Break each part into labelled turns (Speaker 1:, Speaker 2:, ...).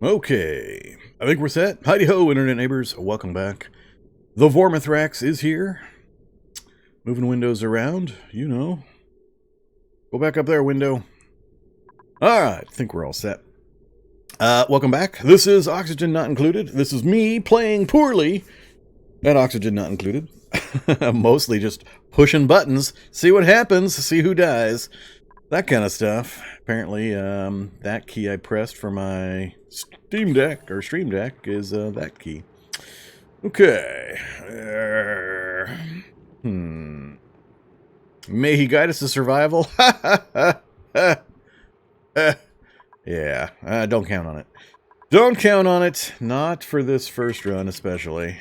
Speaker 1: Okay, I think we're set. Heidi-ho, internet neighbors, welcome back. The Vormithrax is here. Moving windows around, you know. Go back up there, window. Alright, I think we're all set. Welcome back. This is Oxygen Not Included. This is me playing poorly at Oxygen Not Included. Mostly just pushing buttons, see what happens, see who dies. That kind of stuff. Apparently, that key I pressed for my Steam Deck, or Stream Deck, is that key. Okay. May he guide us to survival? Yeah, don't count on it. Don't count on it. Not for this first run, especially.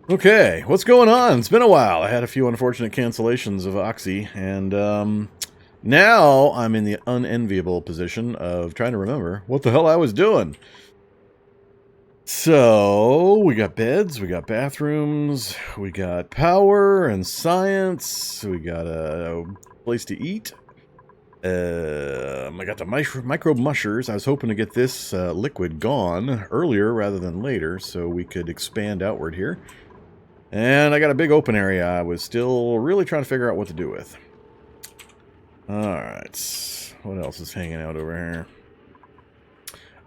Speaker 1: Okay, what's going on? It's been a while. I had a few unfortunate cancellations of Oxy, and now I'm in the unenviable position of trying to remember what the hell I was doing. So, we got beds, we got bathrooms, we got power and science, we got a place to eat. I got the microbe mushers. I was hoping to get this liquid gone earlier rather than later so we could expand outward here. And I got a big open area I was still really trying to figure out what to do with. Alright, what else is hanging out over here?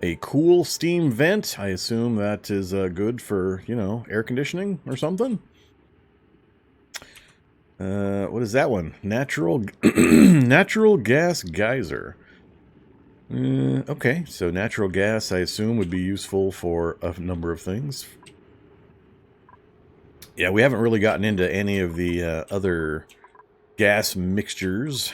Speaker 1: A cool steam vent. I assume that is good for, you know, air conditioning or something. What is that one? Natural gas geyser. Okay, so natural gas, I assume, would be useful for a number of things. Yeah, we haven't really gotten into any of the other gas mixtures.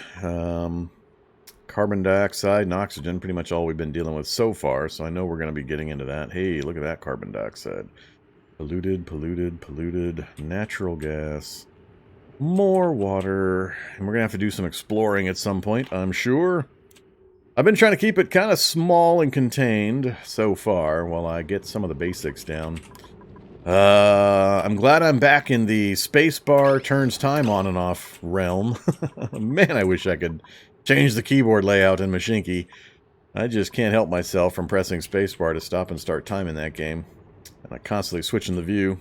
Speaker 1: Carbon dioxide and oxygen, pretty much all we've been dealing with so far, so I know we're going to be getting into that. Hey, look at that carbon dioxide. Polluted, natural gas. More water, and we're going to have to do some exploring at some point, I'm sure. I've been trying to keep it kind of small and contained so far while I get some of the basics down. I'm glad I'm back in the spacebar turns time on and off realm. Man, I wish I could change the keyboard layout in Machinki. I just can't help myself from pressing spacebar to stop and start time in that game. And I'm constantly switching the view.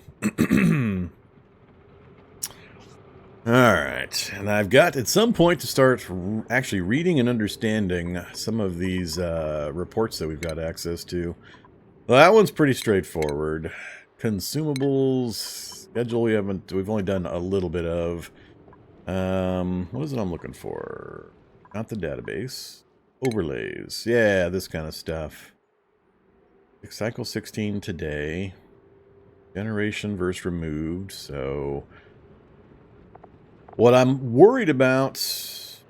Speaker 1: Alright, and I've got at some point to start actually reading and understanding some of these reports that we've got access to. Well, that one's pretty straightforward. Consumables, schedule we've only done a little bit of. What is it I'm looking for? Not the database. Overlays. Yeah, this kind of stuff. Cycle 16 today. Generation versus removed, so... What I'm worried about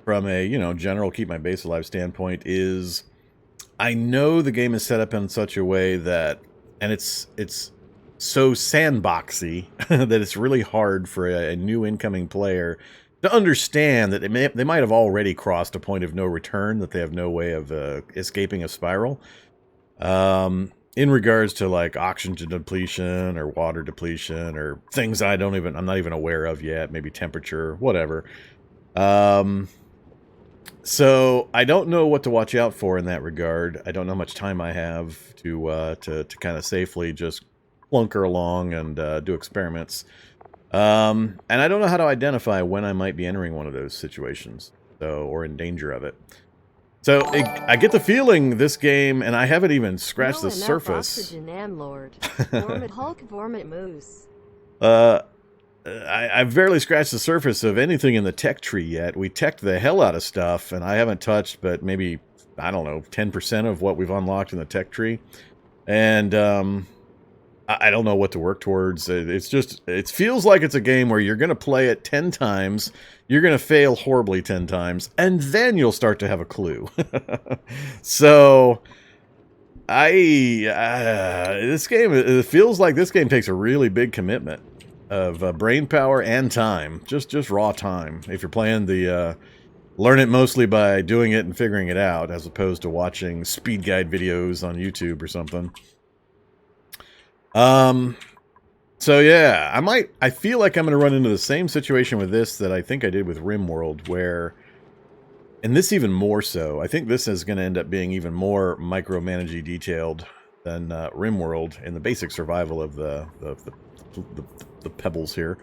Speaker 1: from a, you know, general keep my base alive standpoint is I know the game is set up in such a way that, and it's so sandboxy that it's really hard for a new incoming player to understand that they might have already crossed a point of no return, that they have no way of escaping a spiral. In regards to like oxygen depletion or water depletion or things I'm not even aware of yet, maybe temperature, whatever. So I don't know what to watch out for in that regard. I don't know how much time I have to kind of safely just plunker along and do experiments. And I don't know how to identify when I might be entering one of those situations, or in danger of it. So, I get the feeling this game, and I haven't even scratched the surface.
Speaker 2: Oxygen and Lord. Vormit Hulk, Vormit Moose.
Speaker 1: I've barely scratched the surface of anything in the tech tree yet. We teched the hell out of stuff, and I haven't touched but maybe, I don't know, 10% of what we've unlocked in the tech tree. And, I don't know what to work towards. It's just, it feels like it's a game where you're going to play it 10 times, you're going to fail horribly 10 times, and then you'll start to have a clue. So, this game, it feels like this game takes a really big commitment of brain power and time, just raw time. If you're playing the, learn it mostly by doing it and figuring it out, as opposed to watching speed guide videos on YouTube or something. So yeah, I feel like I'm going to run into the same situation with this that I think I did with RimWorld, where And this even more so. I think this is going to end up being even more micromanagey detailed than RimWorld in the basic survival of the pebbles here.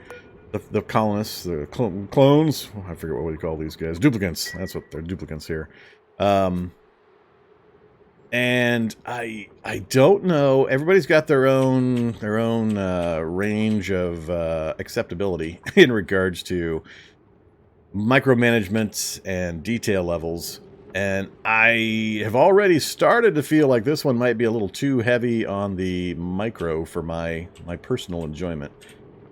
Speaker 1: The colonists, the clones, I forget what we call these guys. Duplicants. That's what they're, duplicants here. And I don't know. Everybody's got their own range of acceptability in regards to micromanagement and detail levels. And I have already started to feel like this one might be a little too heavy on the micro for my personal enjoyment.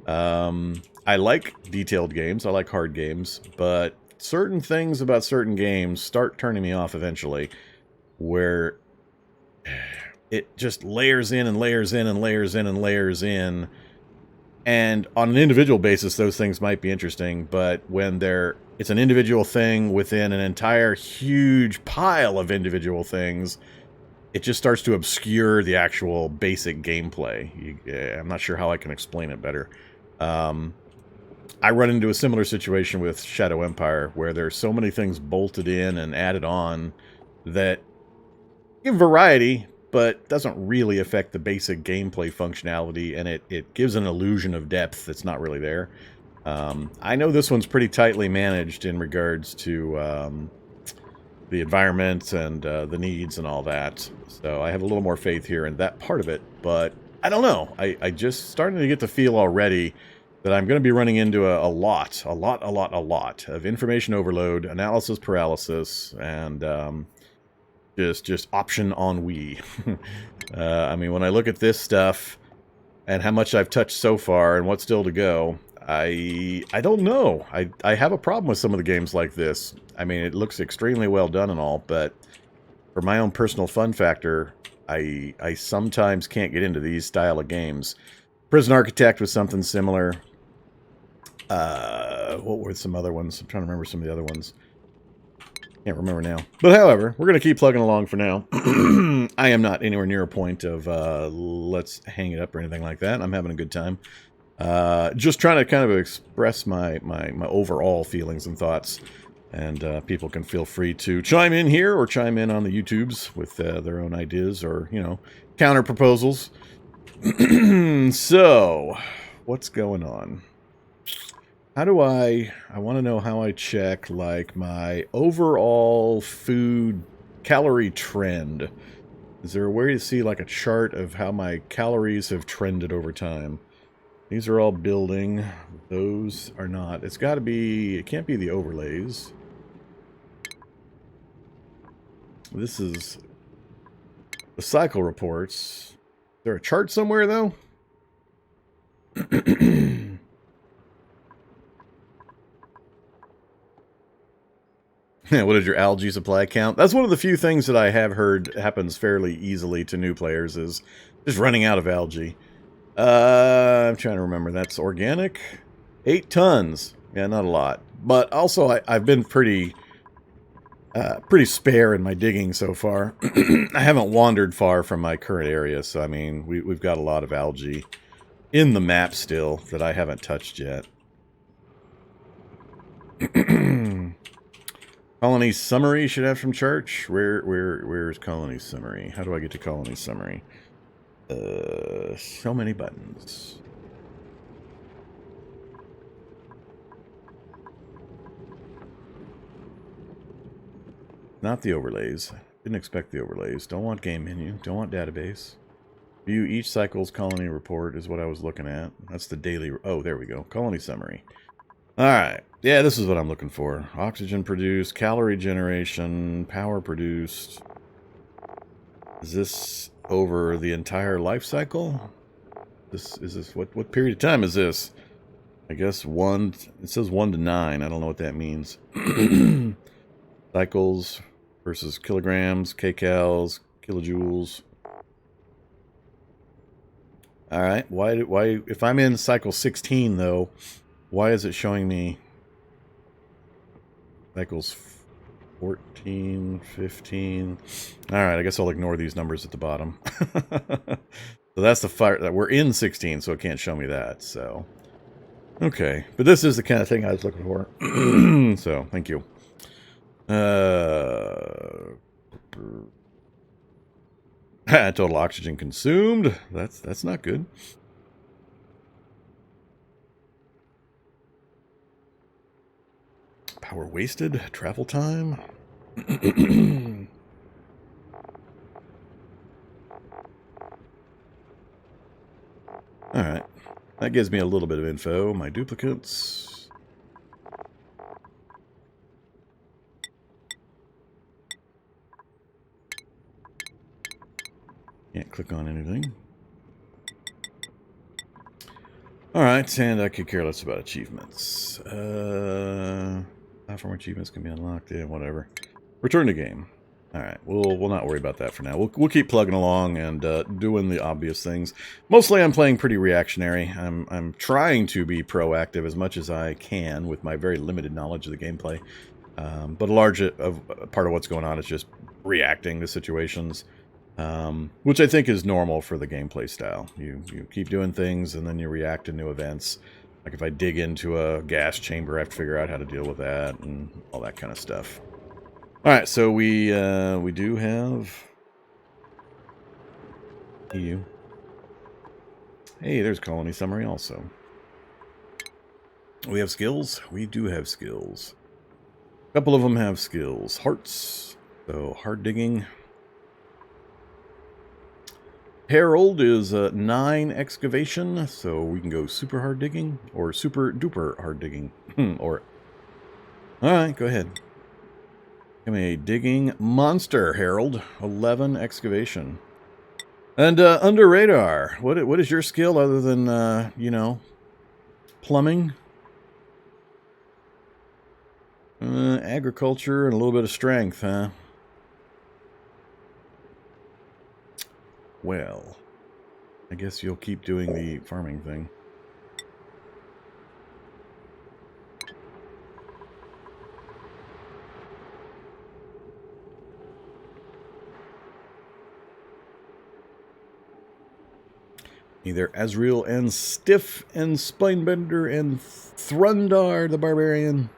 Speaker 1: I like detailed games. I like hard games. But certain things about certain games start turning me off eventually, where it just layers in and layers in and layers in and layers in. And on an individual basis, those things might be interesting, but when it's an individual thing within an entire huge pile of individual things, it just starts to obscure the actual basic gameplay. I'm not sure how I can explain it better. I run into a similar situation with Shadow Empire, where there's so many things bolted in and added on that give variety, but doesn't really affect the basic gameplay functionality, and it gives an illusion of depth that's not really there. I know this one's pretty tightly managed in regards to the environment and the needs and all that, so I have a little more faith here in that part of it, but I don't know. I just starting to get the feel already that I'm going to be running into a lot of information overload, analysis paralysis, and just option ennui. I mean, when I look at this stuff and how much I've touched so far and what's still to go, I don't know. I have a problem with some of the games like this. I mean, it looks extremely well done and all, but for my own personal fun factor, I sometimes can't get into these style of games. Prison Architect was something similar. What were some other ones? I'm trying to remember some of the other ones. Can't remember now. But however, we're going to keep plugging along for now. I am not anywhere near a point of let's hang it up or anything like that. I'm having a good time. Just trying to kind of express my overall feelings and thoughts. And people can feel free to chime in here or chime in on the YouTubes with their own ideas or, you know, counter proposals. So, what's going on? How do I want to know how I check, like, my overall food calorie trend. Is there a way to see, like, a chart of how my calories have trended over time? These are all building. Those are not. It's got to be, it can't be the overlays. This is the cycle reports. Is there a chart somewhere, though? What is your algae supply count? That's one of the few things that I have heard happens fairly easily to new players, is just running out of algae. I'm trying to remember. That's organic? 8 tons. Yeah, not a lot. But also, I've been pretty spare in my digging so far. I haven't wandered far from my current area, so I mean, we've got a lot of algae in the map still that I haven't touched yet. Colony summary should have some church. Where's colony summary? How do I get to colony summary? So many buttons. Not the overlays. Didn't expect the overlays. Don't want game menu. Don't want database. View each cycle's colony report is what I was looking at. That's the daily... Oh, there we go. Colony summary. Alright. Yeah, this is what I'm looking for. Oxygen produced, calorie generation, power produced. Is this over the entire life cycle? Is this what period of time is this? I guess it says 1 to 9. I don't know what that means. Cycles versus kilograms, kcals, kilojoules. Alright, why if I'm in cycle 16 though, why is it showing me cycles 14, 15? Alright, I guess I'll ignore these numbers at the bottom. So that's the fire that we're in 16, so it can't show me that, so. Okay, but this is the kind of thing I was looking for. So, thank you. Total oxygen consumed. That's not good. Power wasted. Travel time. Alright. That gives me a little bit of info. My duplicates. Can't click on anything. Alright, and I could care less about achievements. Platform achievements can be unlocked. Yeah, whatever. Return to game. Alright, we'll not worry about that for now. We'll keep plugging along and doing the obvious things. Mostly I'm playing pretty reactionary. I'm trying to be proactive as much as I can with my very limited knowledge of the gameplay. But a large part of what's going on is just reacting to situations. Which I think is normal for the gameplay style. You keep doing things and then you react to new events. Like if I dig into a gas chamber, I have to figure out how to deal with that and all that kind of stuff. Alright, so we do have EU. Hey, there's colony summary also. We have skills? We do have skills. A couple of them have skills. Hearts. So hard digging. Harold is 9 excavation, so we can go super hard digging or super duper hard digging. Or alright, go ahead. Give me a digging monster, Harold. 11 excavation. And under radar, what is your skill other than you know, plumbing? Agriculture and a little bit of strength, huh? Well, I guess you'll keep doing the farming thing. Either Azrael and Stiff and Spinebender and Thrundar the Barbarian.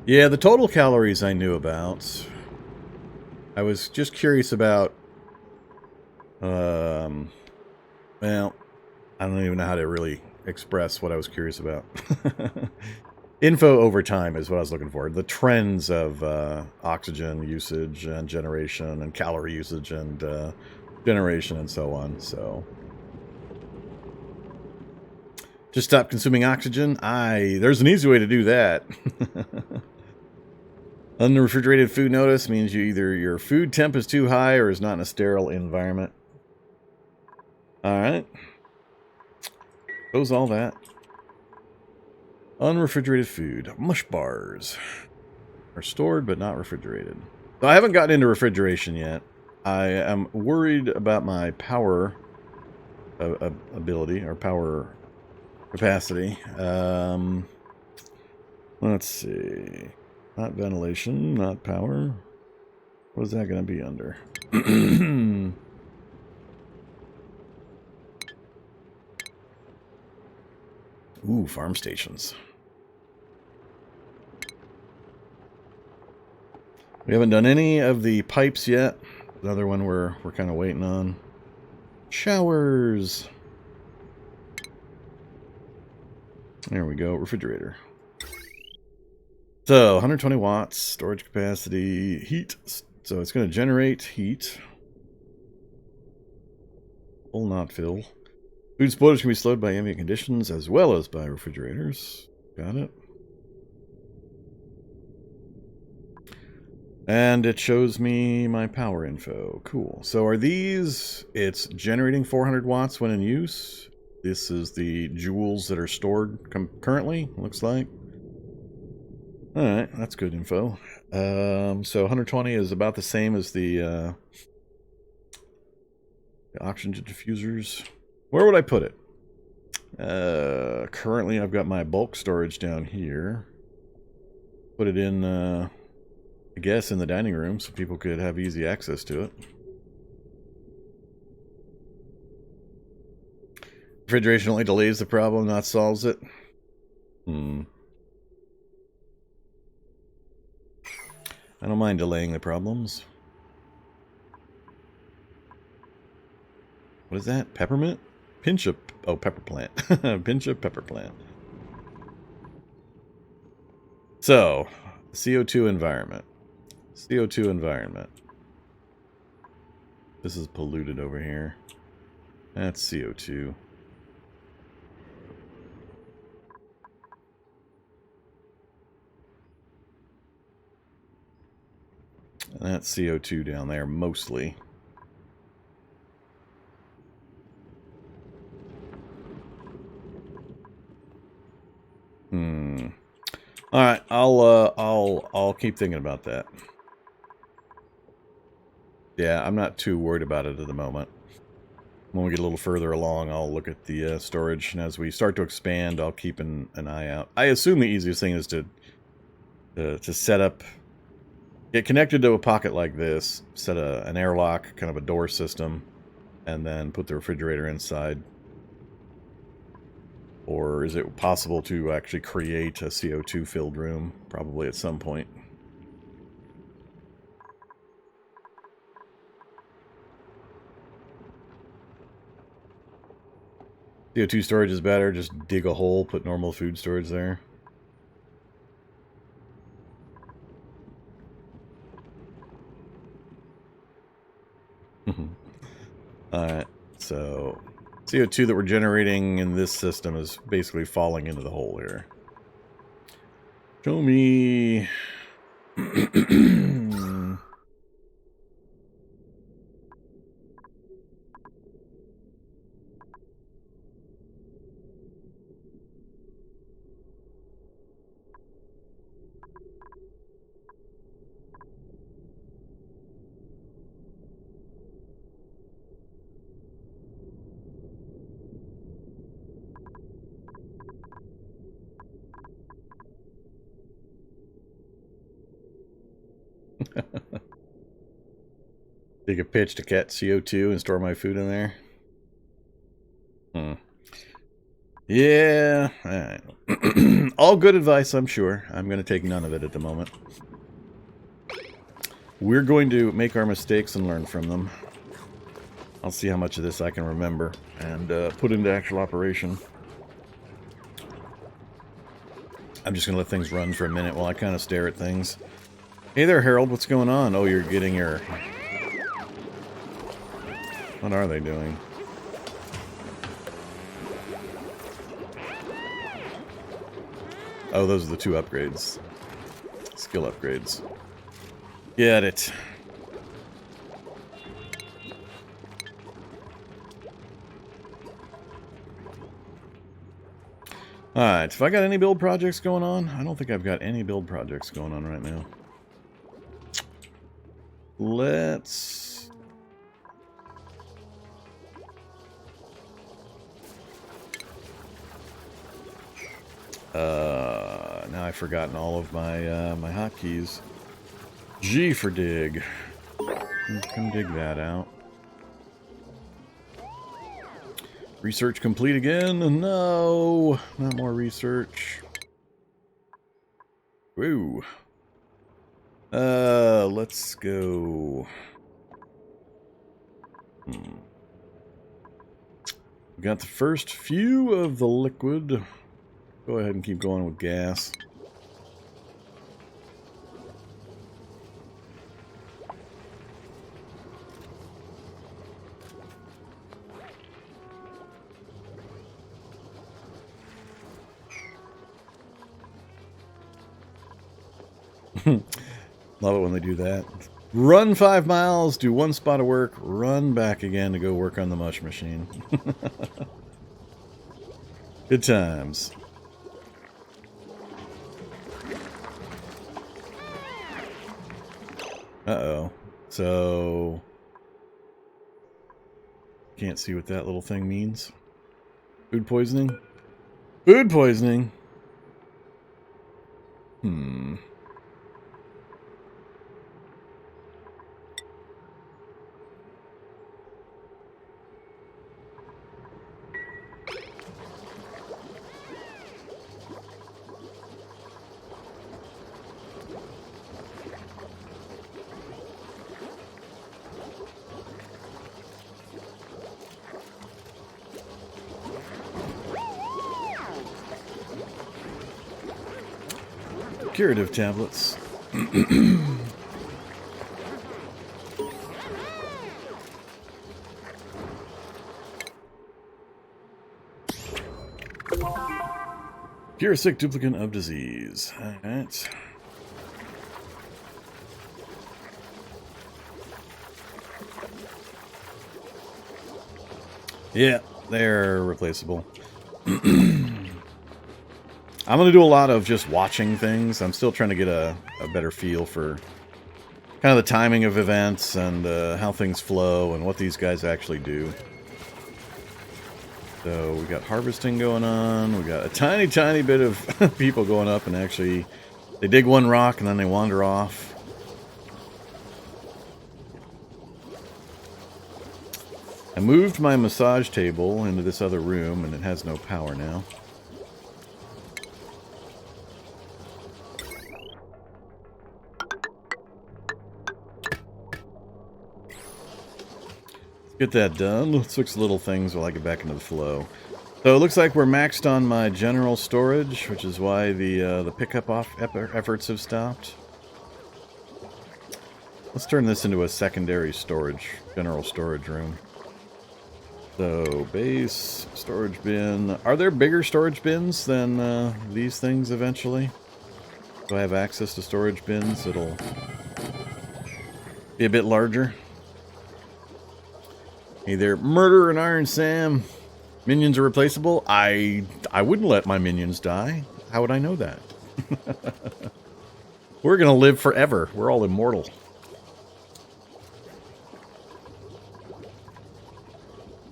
Speaker 1: Yeah, the total calories I knew about. I was just curious about, well, I don't even know how to really express what I was curious about. Info over time is what I was looking for. The trends of oxygen usage and generation and calorie usage and generation and so on. So just stop consuming oxygen. There's an easy way to do that. Unrefrigerated food notice means either your food temp is too high or is not in a sterile environment. Alright. Close all that. Unrefrigerated food. Mush bars are stored but not refrigerated. So I haven't gotten into refrigeration yet. I am worried about my power ability or power capacity. Let's see. Not ventilation, not power. What is that going to be under? Ooh, farm stations. We haven't done any of the pipes yet. Another one we're kind of waiting on. Showers. There we go. Refrigerator. So 120 watts storage capacity. Heat. So it's going to generate heat. Full, not fill. Food spoilage can be slowed by ambient conditions as well as by refrigerators. Got it. And it shows me my power info. Cool. So are these... It's generating 400 watts when in use. This is the joules that are stored currently, looks like. Alright, that's good info. So 120 is about the same as the oxygen diffusers. Where would I put it? Currently I've got my bulk storage down here. Put it in I guess, in the dining room so people could have easy access to it. Refrigeration only delays the problem, not solves it. I don't mind delaying the problems. What is that? Peppermint? Pinch of... Oh, pepper plant. Pinch of pepper plant. So, CO2 environment. CO2 environment. This is polluted over here. That's CO2. And that's CO2 down there, mostly. All right, I'll keep thinking about that. Yeah, I'm not too worried about it at the moment. When we get a little further along, I'll look at the storage, and as we start to expand, I'll keep an eye out. I assume the easiest thing is to set up, get connected to a pocket like this, set an airlock, kind of a door system, and then put the refrigerator inside. Or is it possible to actually create a CO2 filled room? Probably at some point. CO2 storage is better. Just dig a hole, put normal food storage there. Alright, so CO2 that we're generating in this system is basically falling into the hole here. Show me... Dig a pitch to catch CO2 and store my food in there. Yeah, alright. All good advice, I'm sure. I'm going to take none of it at the moment. We're going to make our mistakes and learn from them. I'll see how much of this I can remember and put into actual operation. I'm just going to let things run for a minute while I kind of stare at things. Hey there, Harold. What's going on? Oh, you're getting your... What are they doing? Oh, those are the 2 upgrades. Skill upgrades. Get it. Alright, have I got any build projects going on? I don't think I've got any build projects going on right now. Let's... now I've forgotten all of my my hotkeys. G for dig. Come dig that out. Research complete again? No, not more research. Woo. Let's go. We got the first few of the liquid. Go ahead and keep going with gas. Love it when they do that. Run 5 miles, do 1 spot of work, run back again to go work on the mush machine. Good times. Uh-oh. So... Can't see what that little thing means. Food poisoning? Food poisoning! curative tablets. Cure a sick duplicant of disease. Alright. Yeah, they're replaceable. I'm going to do a lot of just watching things. I'm still trying to get a better feel for kind of the timing of events and how things flow and what these guys actually do. So we got harvesting going on. We got a tiny, tiny bit of people going up and actually they dig one rock and then they wander off. I moved my massage table into this other room and it has no power now. Get that done. Let's fix little things while I get back into the flow. So it looks like we're maxed on my general storage, which is why the pickup off efforts have stopped. Let's turn this into a secondary storage, general storage room. So base, storage bin. Are there bigger storage bins than these things eventually? Do I have access to storage bins that'll be a bit larger? Hey there, Murder and Iron Sam. Minions are replaceable? I wouldn't let my minions die. How would I know that? We're gonna live forever. We're all immortal.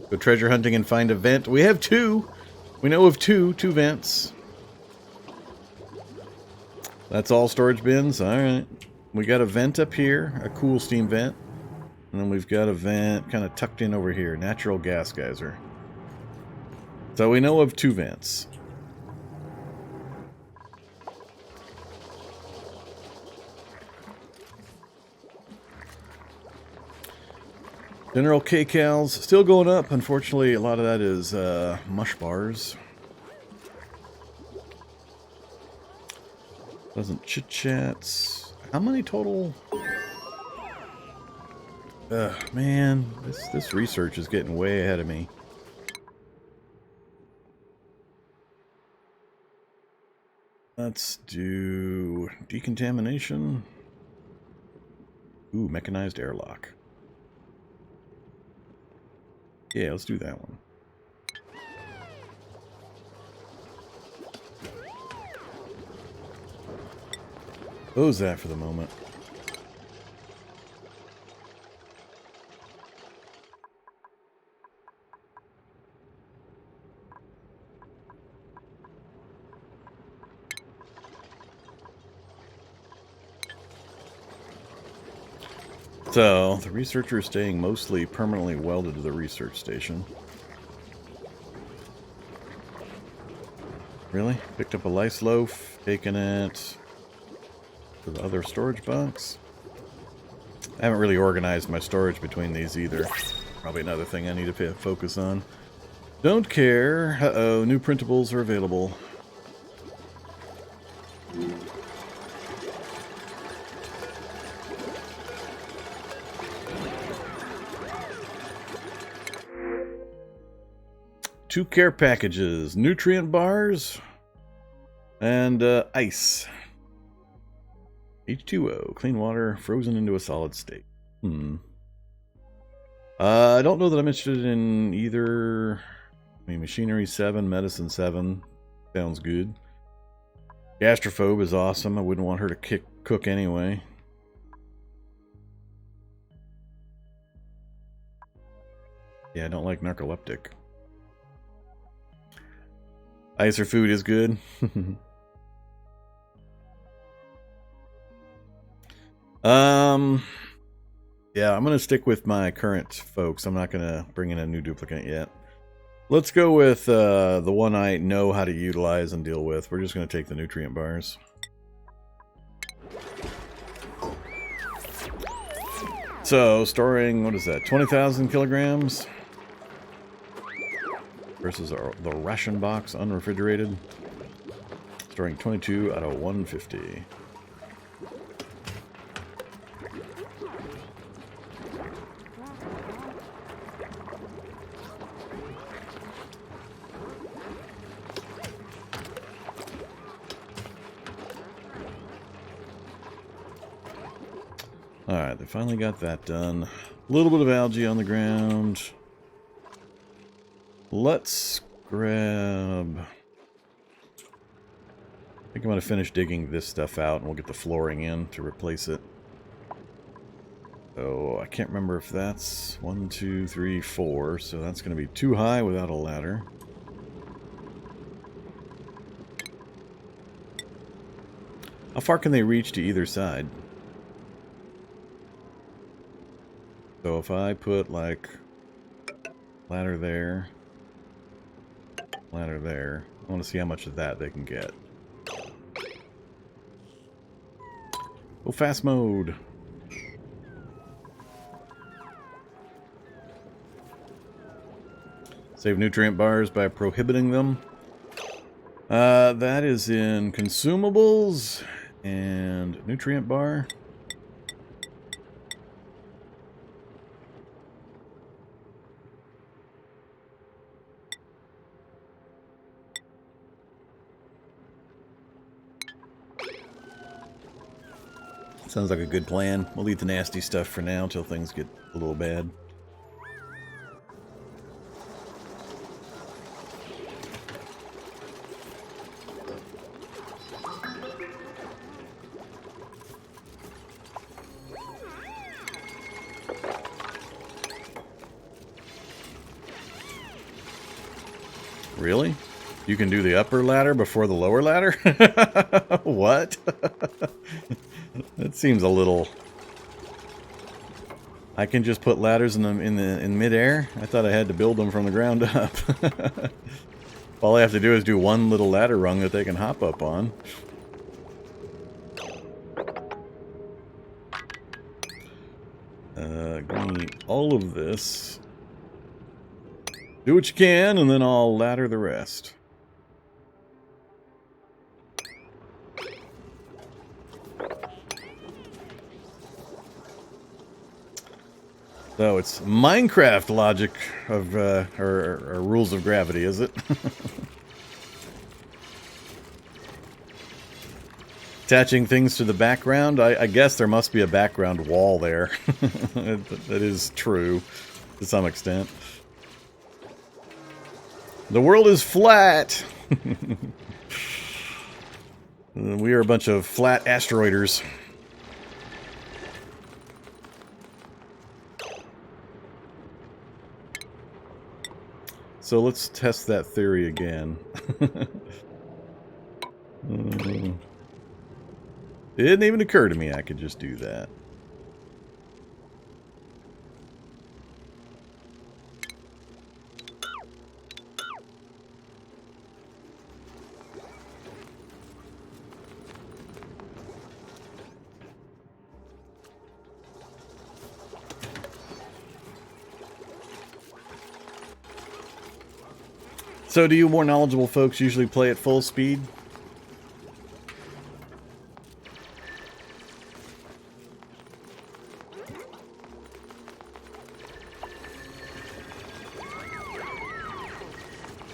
Speaker 1: Go treasure hunting and find a vent. We have two. We know of two vents. That's all storage bins? Alright. We got a vent up here, a cool steam vent. And then we've got a vent kind of tucked in over here. Natural gas geyser. So we know of two vents. General kcals still going up. Unfortunately, a lot of that is mush bars. Doesn't chit chats. How many total? Man, this research is getting way ahead of me. Let's do decontamination. Ooh, mechanized airlock. Yeah, let's do that one. Close that for the moment. So, the researcher is staying mostly permanently welded to the research station. Really? Picked up a lice loaf, taken it to the other storage box. I haven't really organized my storage between these either. Probably another thing I need to focus on. Don't care. Uh-oh, new printables are available. Two care packages, nutrient bars, and ice. H2O, clean water, frozen into a solid state. I don't know that I'm interested in either. I mean, Machinery 7, Medicine 7. Sounds good. Gastrophobe is awesome. I wouldn't want her to cook anyway. Yeah, I don't like narcoleptic. Ice or food is good. Yeah, I'm gonna stick with my current folks. I'm not gonna bring in a new duplicate yet. Let's go with the one I know how to utilize and deal with. We're just gonna take the nutrient bars. So, storing, what is that, 20,000 kilograms? Versus the ration box, unrefrigerated. Storing 22 out of 150. Alright, they finally got that done. A little bit of algae on the ground. Let's grab... I think I'm going to finish digging this stuff out and we'll get the flooring in to replace it. So I can't remember if that's 1, 2, 3, 4. So that's going to be too high without a ladder. How far can they reach to either side? So if I put like ladder there, ladder there, I want to see how much of that they can get. Go fast mode. Save nutrient bars by prohibiting them. That is in consumables and nutrient bar. Sounds like a good plan. We'll leave the nasty stuff for now until things get a little bad. Really? You can do the upper ladder before the lower ladder? What? That seems a little... I can just put ladders in midair? I thought I had to build them from the ground up. All I have to do is do one little ladder rung that they can hop up on. Give me all of this. Do what you can, and then I'll ladder the rest. So it's Minecraft logic of, or rules of gravity, is it? Attaching things to the background? I guess there must be a background wall there. That is true, to some extent. The world is flat! We are a bunch of flat asteroiders. So let's test that theory again. It didn't even occur to me I could just do that. So do you more knowledgeable folks usually play at full speed?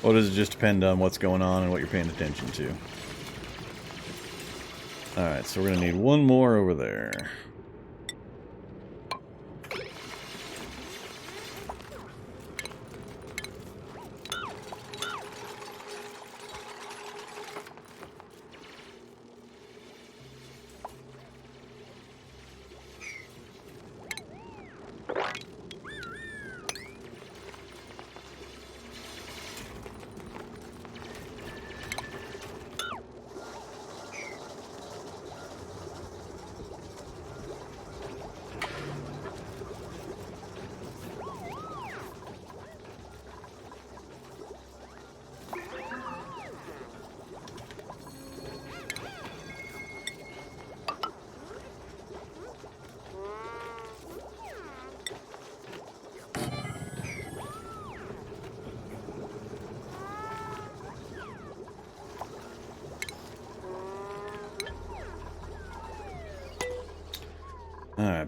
Speaker 1: Or does it just depend on what's going on and what you're paying attention to? Alright, so we're going to need one more over there.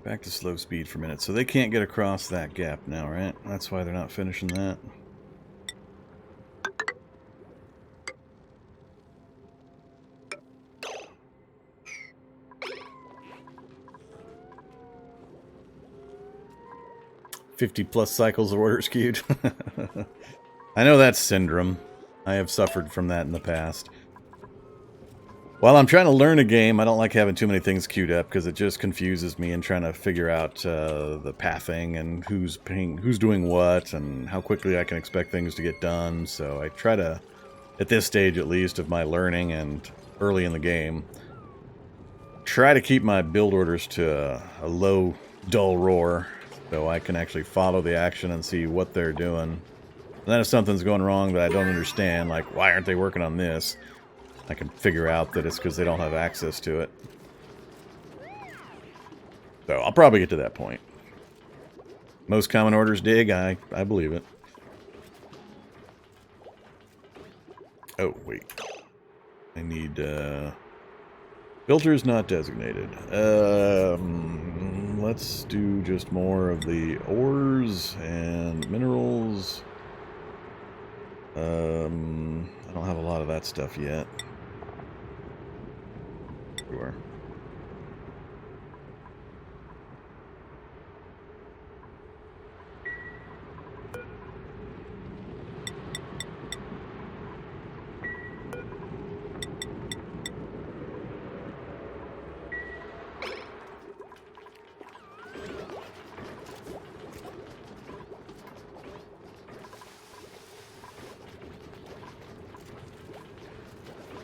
Speaker 1: Back to slow speed for a minute. So they can't get across that gap now, right? That's why they're not finishing that. +50 cycles of orders queued. I know that's syndrome. I have suffered from that in the past. While I'm trying to learn a game, I don't like having too many things queued up because it just confuses me and trying to figure out the pathing and who's doing what and how quickly I can expect things to get done. So I try to, at this stage at least of my learning and early in the game, try to keep my build orders to a low, dull roar so I can actually follow the action and see what they're doing. And then if something's going wrong that I don't understand, like why aren't they working on this, I can figure out that it's because they don't have access to it. So I'll probably get to that point. Most common orders dig, I believe it. Oh, wait. I need, filters not designated. Let's do just more of the ores and minerals. I don't have a lot of that stuff yet. Sure.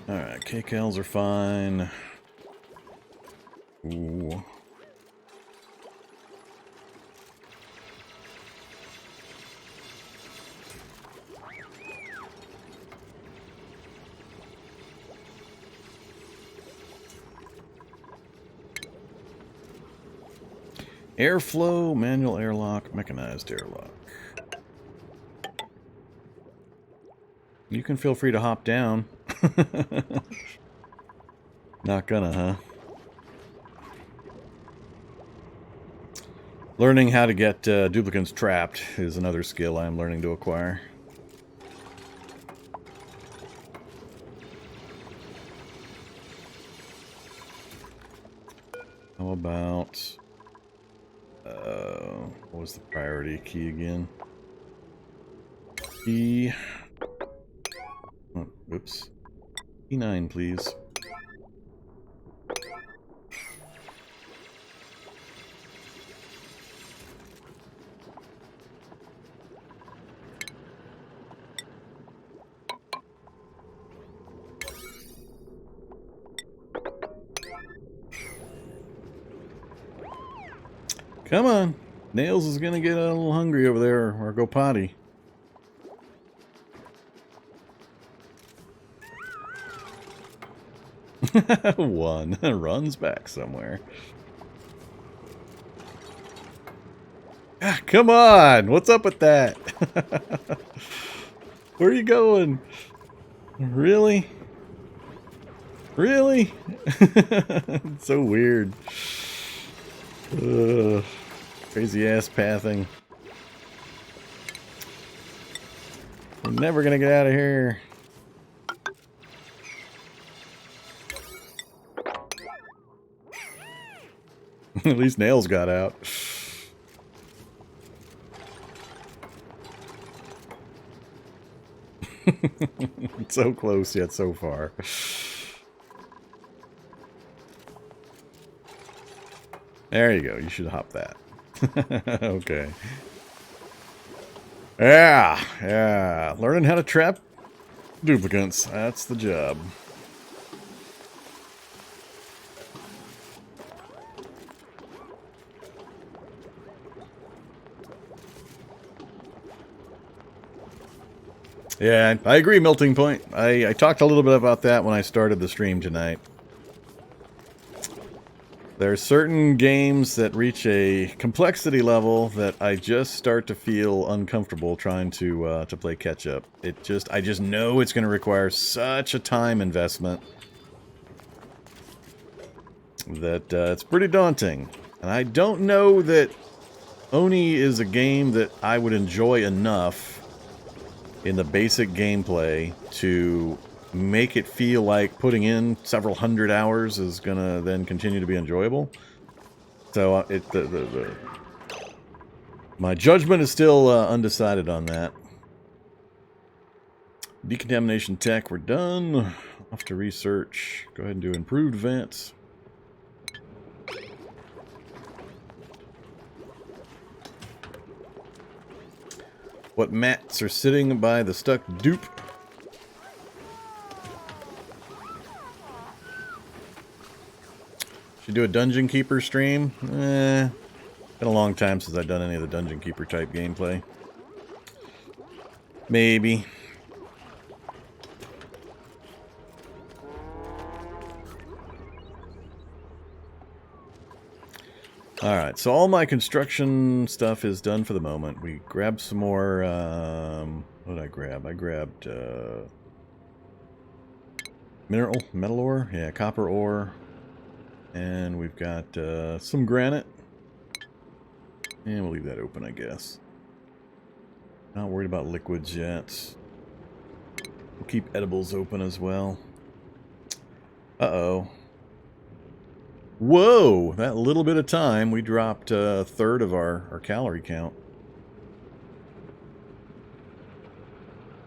Speaker 1: Alright, KCALs are fine. Ooh. Airflow, manual airlock, mechanized airlock. You can feel free to hop down. Not gonna, huh? Learning how to get duplicants trapped is another skill I'm learning to acquire. How about... what was the priority key again? Key... Oh, whoops. E9, please. Come on. Nails is gonna get a little hungry over there or go potty. One runs back somewhere. Ah, come on! What's up with that? Where are you going? Really? Really? It's so weird. Crazy ass pathing. We're never gonna get out of here. At least Nails got out. So close yet so far. There you go. You should hop that. Okay. Yeah. Learning how to trap duplicants. That's the job. Yeah, I agree, Melting Point. I talked a little bit about that when I started the stream tonight. There are certain games that reach a complexity level that I just start to feel uncomfortable trying to play catch up. I just know it's going to require such a time investment that it's pretty daunting. And I don't know that Oni is a game that I would enjoy enough in the basic gameplay to make it feel like putting in several hundred hours is gonna then continue to be enjoyable. So my judgment is still undecided on that. Decontamination tech, we're done. Off to research. Go ahead and do improved vents. What mats are sitting by the stuck dupe? Should do a Dungeon Keeper stream? Been a long time since I've done any of the Dungeon Keeper type gameplay. Maybe. Alright, so all my construction stuff is done for the moment. We grabbed some more, what did I grab? I grabbed, metal ore? Yeah, copper ore. And we've got, some granite. And we'll leave that open, I guess. Not worried about liquids yet. We'll keep edibles open as well. Uh-oh. Whoa! That little bit of time, we dropped a third of our calorie count.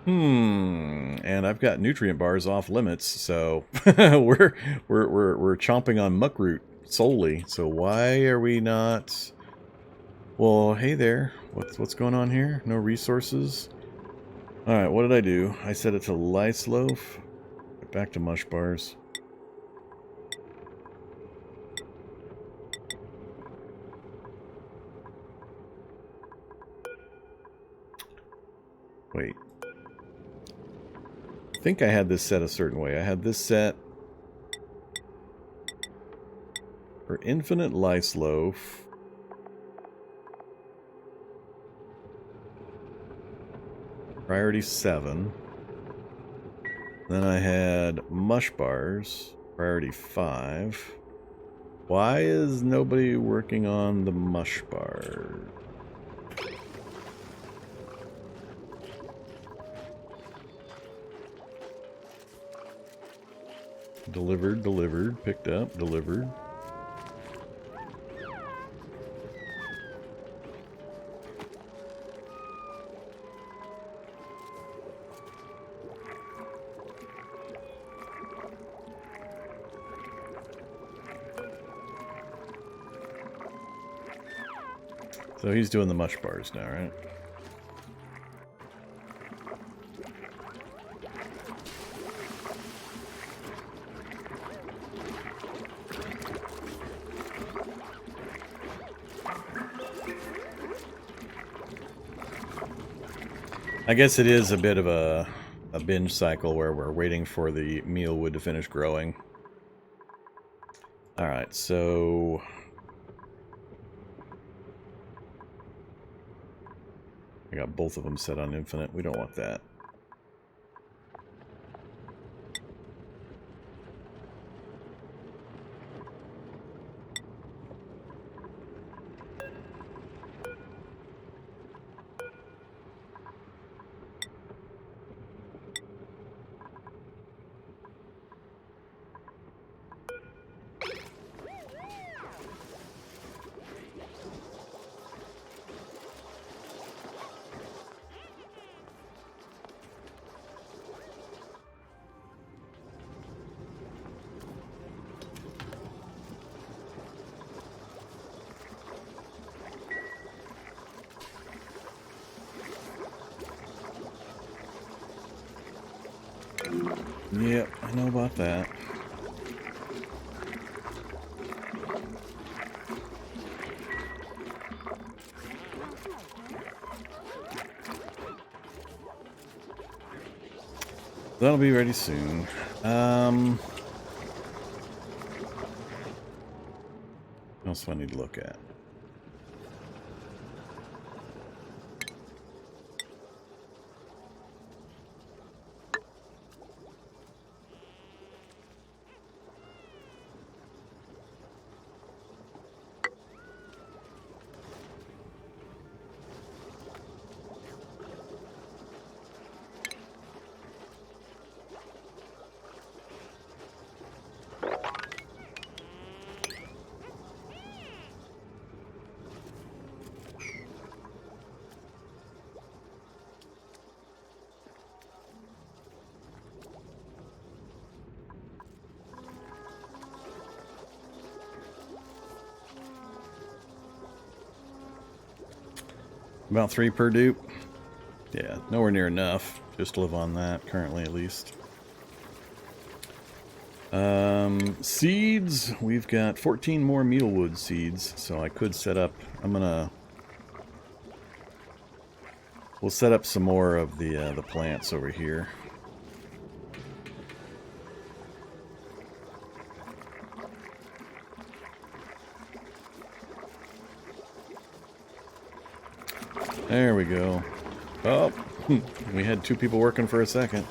Speaker 1: And I've got nutrient bars off limits, so we're chomping on muckroot solely. So why are we not? Well, hey there. What's going on here? No resources. All right, what did I do? I set it to lice loaf. Get back to mush bars. Wait. I think I had this set a certain way. I had this set for infinite lice loaf. Priority 7. Then I had mush bars. Priority 5. Why is nobody working on the mush bar? Delivered, picked up, delivered. So he's doing the mush bars now, right? I guess it is a bit of a binge cycle where we're waiting for the mealwood to finish growing. Alright, so I got both of them set on infinite. We don't want that. Yep, I know about that. That'll be ready soon. What else do I need to look at? About 3 per dupe. Yeah, nowhere near enough. Just to live on that, currently at least. Seeds. We've got 14 more mealwood seeds, so I could set up... We'll set up some more of the plants over here. There we go. Oh, we had 2 people working for a second.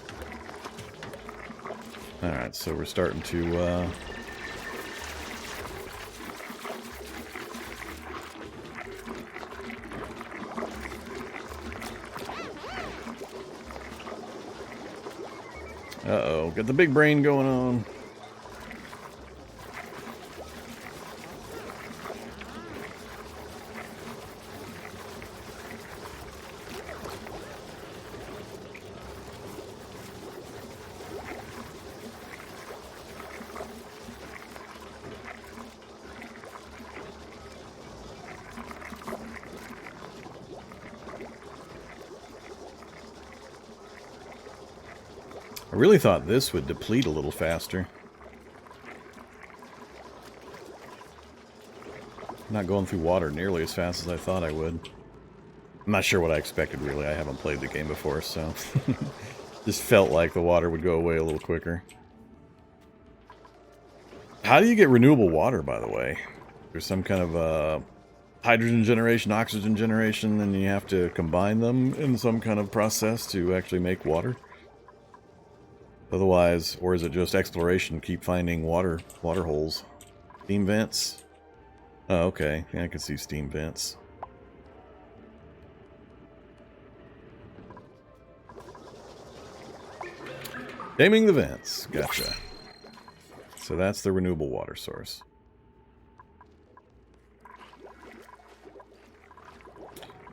Speaker 1: Alright, so we're starting to, uh-oh, got the big brain going on. I really thought this would deplete a little faster. Not going through water nearly as fast as I thought I would. I'm not sure what I expected, really. I haven't played the game before, so... Just felt like the water would go away a little quicker. How do you get renewable water, by the way? There's some kind of hydrogen generation, oxygen generation, and you have to combine them in some kind of process to actually make water? Otherwise, or is it just exploration? Keep finding water holes. Steam vents? Oh, okay. Yeah, I can see steam vents. Daming the vents. Gotcha. So that's the renewable water source.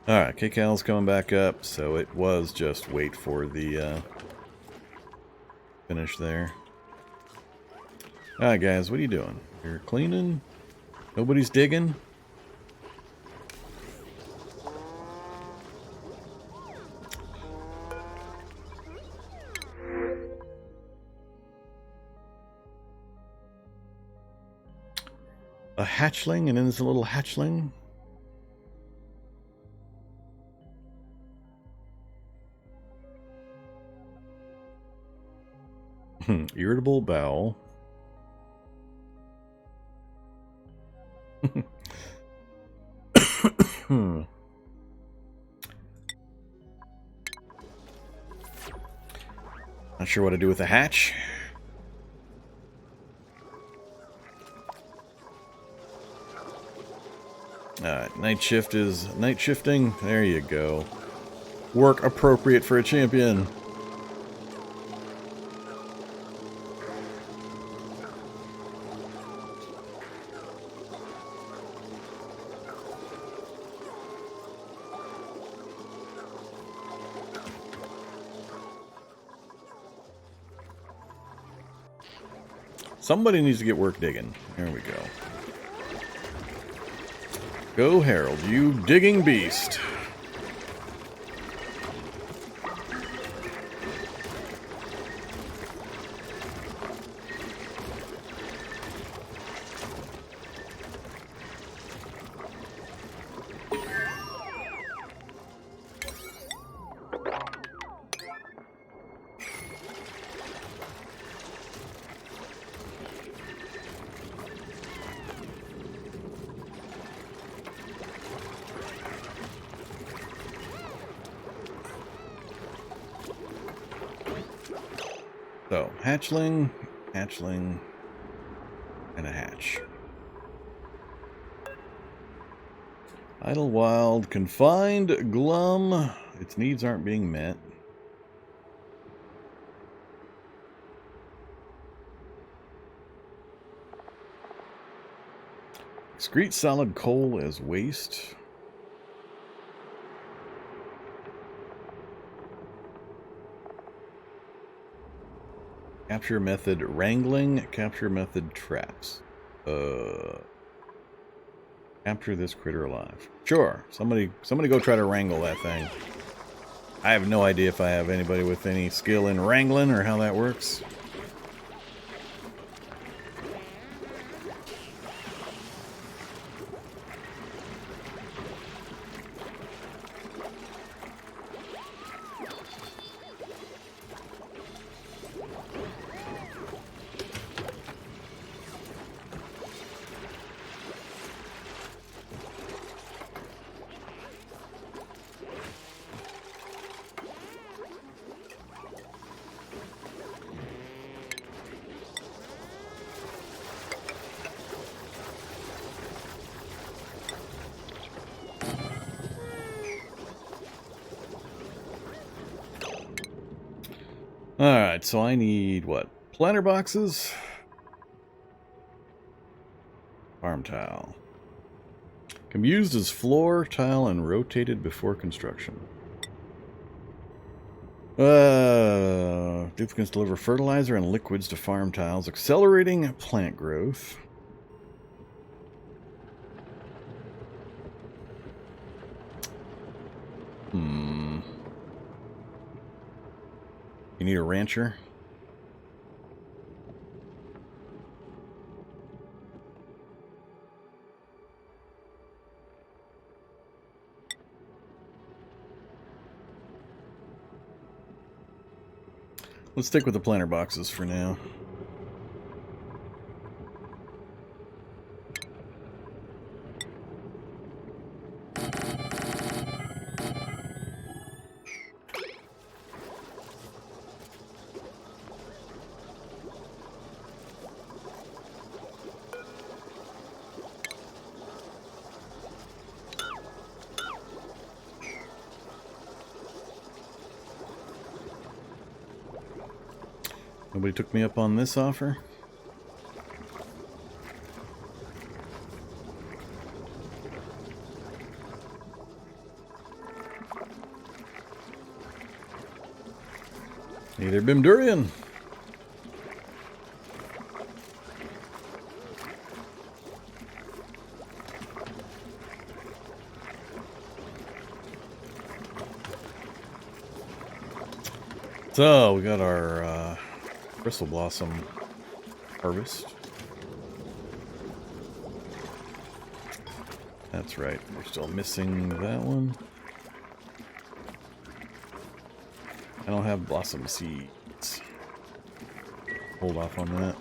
Speaker 1: Alright, Kcal's coming back up, so it was just wait for the finish there. Alright guys, what are you doing? You're cleaning? Nobody's digging? A hatchling, and then there's a little hatchling. Irritable bowel. Not sure what to do with the hatch. Night shift is night shifting. There you go. Work appropriate for a champion. Somebody needs to get work digging. There we go. Go, Harold, you digging beast. So, hatchling, hatchling, and a hatch. Idlewild, confined, glum. Its needs aren't being met. Excrete solid coal as waste. Capture method wrangling, capture method traps. Capture this critter alive. Sure. Somebody go try to wrangle that thing. I have no idea if I have anybody with any skill in wrangling or how that works. Alright, so I need, what? Planter boxes? Farm tile. Can be used as floor tile and rotated before construction. Duplicates deliver fertilizer and liquids to farm tiles, accelerating plant growth. You need a rancher? Let's stick with the planter boxes for now. Nobody took me up on this offer? Neither Bimdurian. So, we got our Bristle Blossom harvest. That's right, we're still missing that one. I don't have blossom seeds. Hold off on that.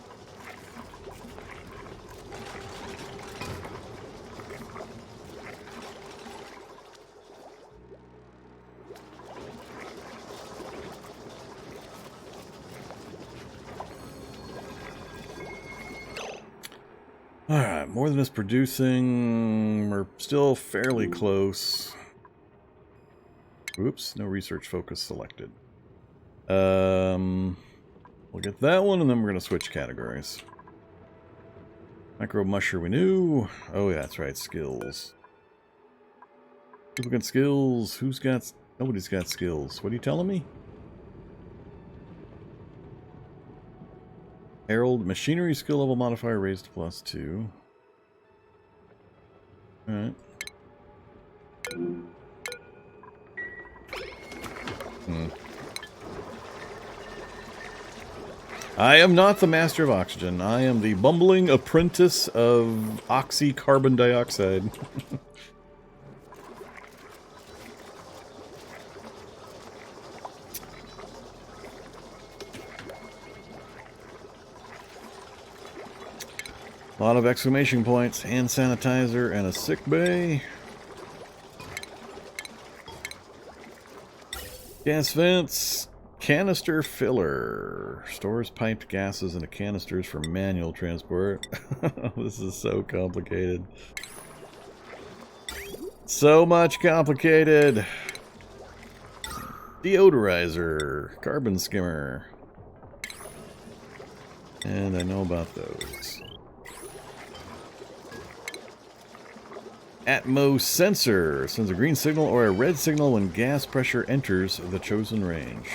Speaker 1: Alright, more than it's producing. We're still fairly close. Oops, no research focus selected. We'll get that one, and then we're going to switch categories. Micro musher we knew. Oh, yeah, that's right, skills. People got skills. Who's got... Nobody's got skills. What are you telling me? Herald, machinery skill level modifier raised to +2. Alright. I am not the master of oxygen. I am the bumbling apprentice of oxy-carbon dioxide. A lot of exclamation points, hand sanitizer, and a sick bay. Gas vents, canister filler. Stores piped gases into canisters for manual transport. This is so complicated. So much complicated. Deodorizer, carbon skimmer. And I know about those. Atmos sensor sends a green signal or a red signal when gas pressure enters the chosen range.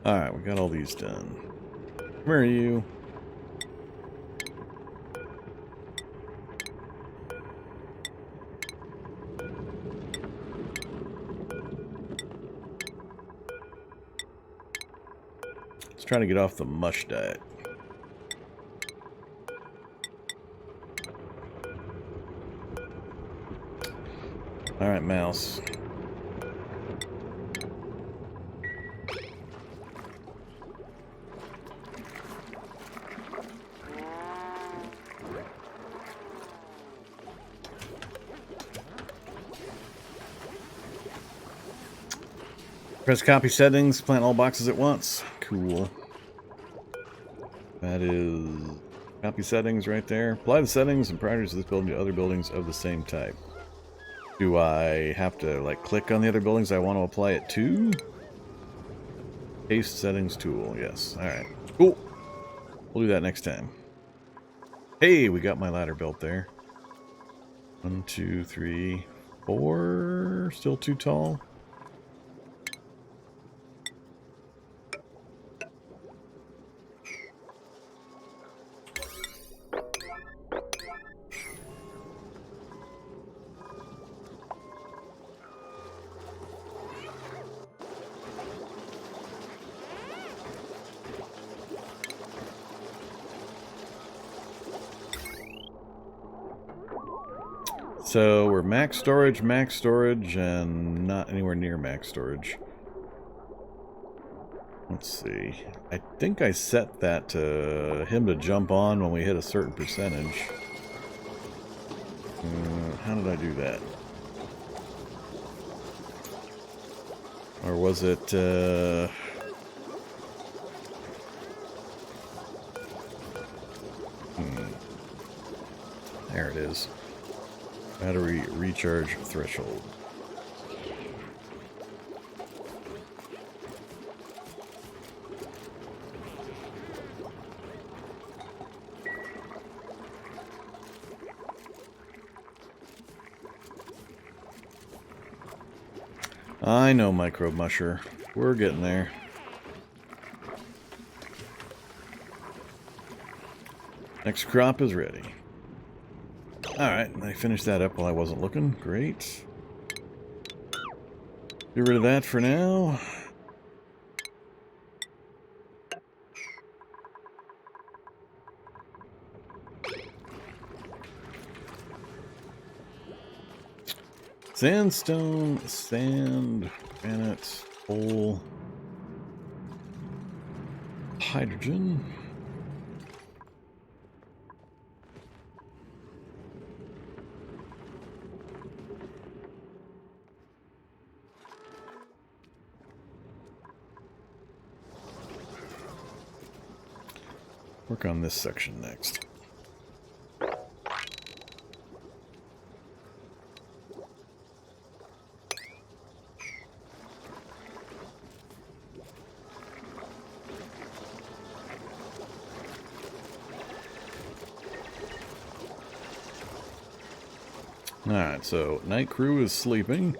Speaker 1: Alright, we got all these done. Where are you? Let's try to get off the mush diet. Alright, mouse. Press copy settings, plant all boxes at once. Cool. That is copy settings right there. Apply the settings and priorities of this building to other buildings of the same type. Do I have to like click on the other buildings I want to apply it to? Paste settings tool, yes. Alright. Cool. We'll do that next time. Hey, we got my ladder built there. 1, 2, 3, 4. Still too tall. So we're max storage, and not anywhere near max storage. Let's see. I think I set that to him to jump on when we hit a certain percentage. How did I do that? Or was it... There it is. Battery recharge threshold. I know, Microbe Musher. We're getting there. Next crop is ready. Alright, I finished that up while I wasn't looking. Great. Get rid of that for now. Sandstone, sand, granite, coal, hydrogen. Work on this section next. Alright, so night crew is sleeping.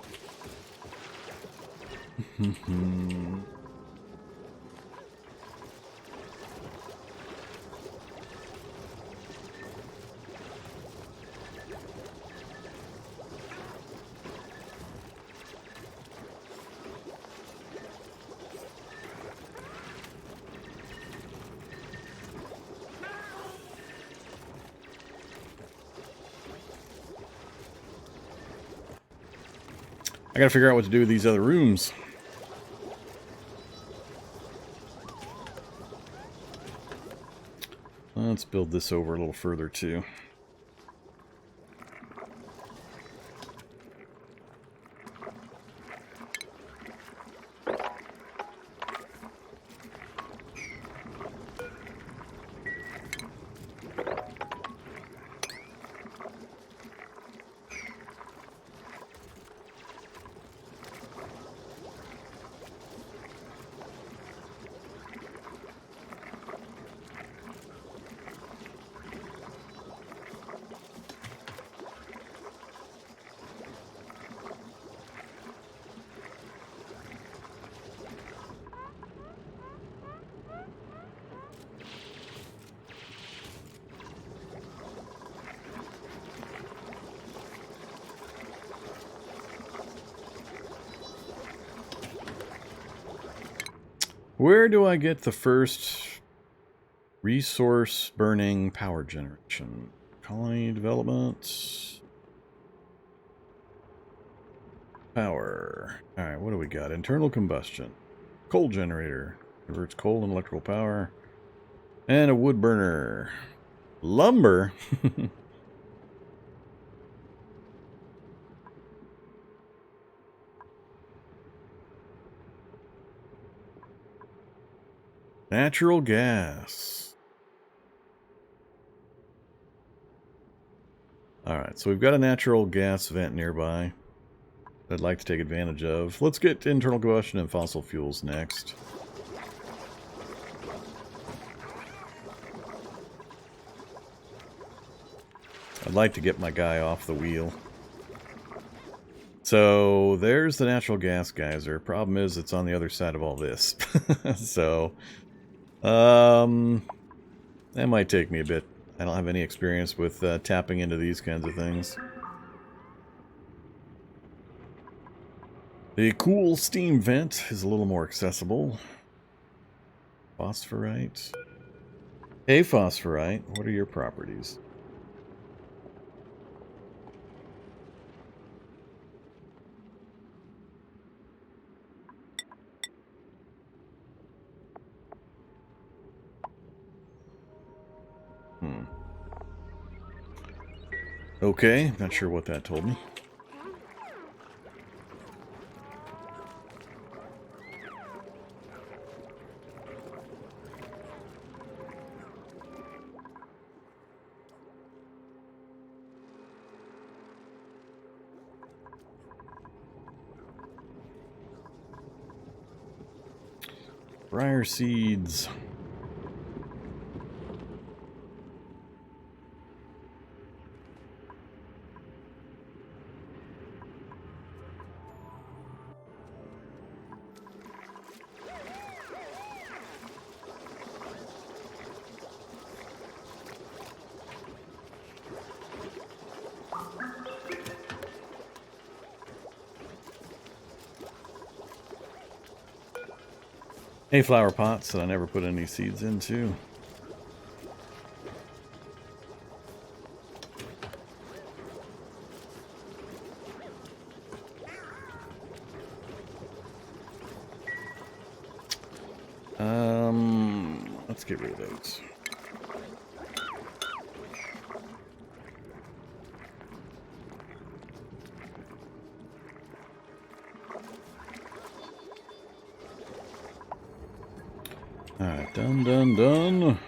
Speaker 1: I gotta figure out what to do with these other rooms. Let's build this over a little further too. Where do I get the first resource burning power generation? Colony development. Power. Alright, what do we got? Internal combustion. Coal generator. Converts coal and electrical power. And a wood burner. Lumber? Natural gas. Alright, so we've got a natural gas vent nearby I'd like to take advantage of. Let's get to internal combustion and fossil fuels next. I'd like to get my guy off the wheel. So, there's the natural gas geyser. Problem is, it's on the other side of all this. So, that might take me a bit. I don't have any experience with tapping into these kinds of things. The cool steam vent is a little more accessible. Phosphorite. Hey, phosphorite, what are your properties? Okay, not sure what that told me. Briar seeds. Hay flower pots that I never put any seeds into. Let's get rid of those. Alright, done.